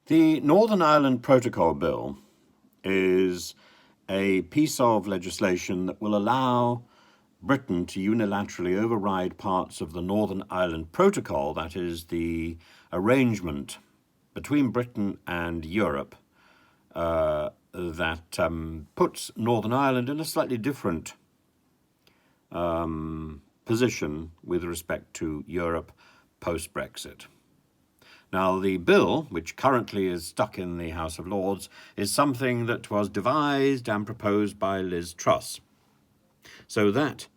The Northern Ireland Protocol Bill is a piece of legislation that will allow Britain to unilaterally override parts of the Northern Ireland Protocol, that is the arrangement between Britain and Europe that puts Northern Ireland in a slightly different position with respect to Europe post-Brexit. Now, the bill, which currently is stuck in the House of Lords, is something that was devised and proposed by Liz Truss. So that,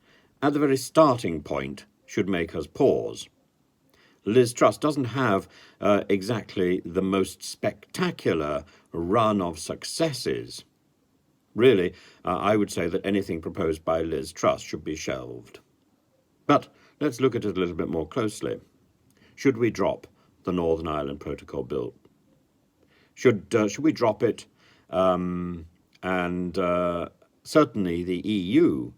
at the very starting point, should make us pause. Liz Truss doesn't have exactly the most spectacular run of successes. Really, I would say that anything proposed by Liz Truss should be shelved. But let's look at it a little bit more closely. Should we drop the Northern Ireland Protocol Bill? Should we drop it? Certainly the EU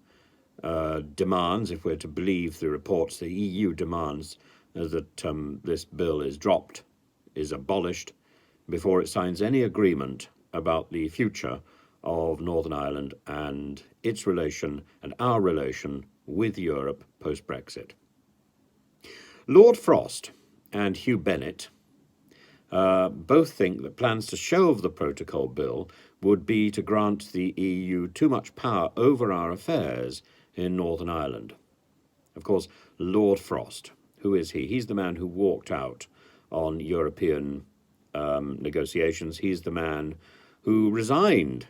demands, if we're to believe the reports, the EU demands that this bill is dropped, is abolished, before it signs any agreement about the future of Northern Ireland and its relation and our relation with Europe post-Brexit. Lord Frost and Hugh Bennett both think that plans to shelve the protocol bill would be to grant the EU too much power over our affairs in Northern Ireland. Of course, Lord Frost, who is he? He's the man who walked out on European negotiations. He's the man who resigned.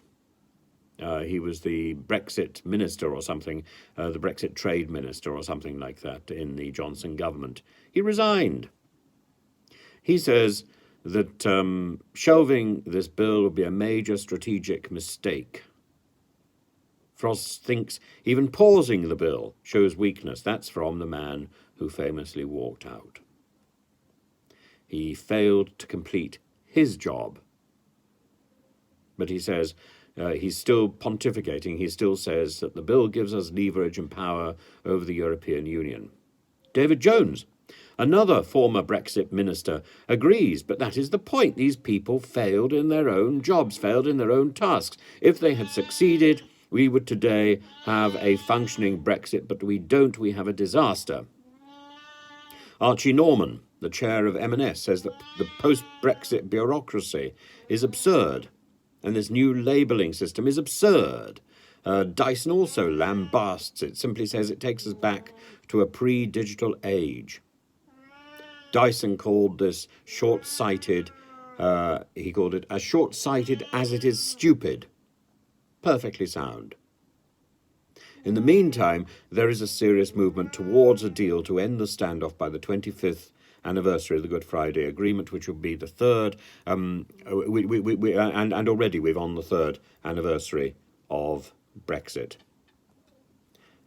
He was the Brexit minister or something, the Brexit trade minister or something like that in the Johnson government. He resigned. He says that shelving this bill would be a major strategic mistake. Frost thinks even pausing the bill shows weakness. That's from the man who famously walked out. He failed to complete his job. But he says he's still pontificating. He still says that the bill gives us leverage and power over the European Union. David Jones, another former Brexit minister, agrees, but that is the point. These people failed in their own jobs, failed in their own tasks. If they had succeeded, we would today have a functioning Brexit, but we don't. We have a disaster. Archie Norman, the chair of M&S, says that the post-Brexit bureaucracy is absurd, and this new labelling system is absurd. Dyson also lambasts it, simply says it takes us back to a pre-digital age. Dyson called this short-sighted, he called it as short-sighted as it is stupid. Perfectly sound. In the meantime, there is a serious movement towards a deal to end the standoff by the 25th anniversary of the Good Friday Agreement, which will be the third, and already we're on the third anniversary of Brexit.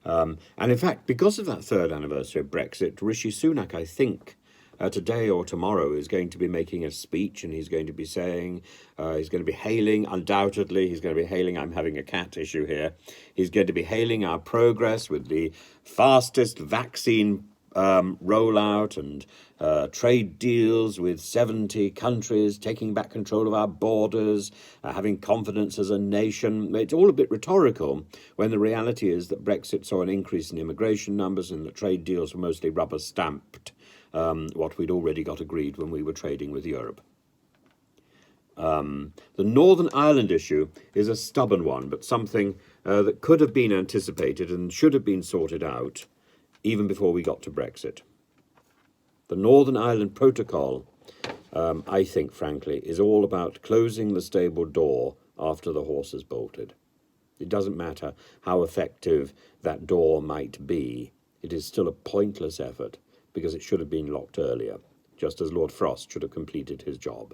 And in fact, because of that third anniversary of Brexit, Rishi Sunak, I think, today or tomorrow is going to be making a speech, and he's going to be saying, he's going to be hailing, undoubtedly, he's going to be hailing, I'm having a cat issue here, he's going to be hailing our progress with the fastest vaccine rollout and trade deals with 70 countries, taking back control of our borders, having confidence as a nation. It's all a bit rhetorical when the reality is that Brexit saw an increase in immigration numbers and the trade deals were mostly rubber stamped. What we'd already got agreed when we were trading with Europe. The Northern Ireland issue is a stubborn one, but something that could have been anticipated and should have been sorted out even before we got to Brexit. The Northern Ireland Protocol, I think, frankly, is all about closing the stable door after the horse has bolted. It doesn't matter how effective that door might be. It is still a pointless effort, because it should have been locked earlier, just as Lord Frost should have completed his job.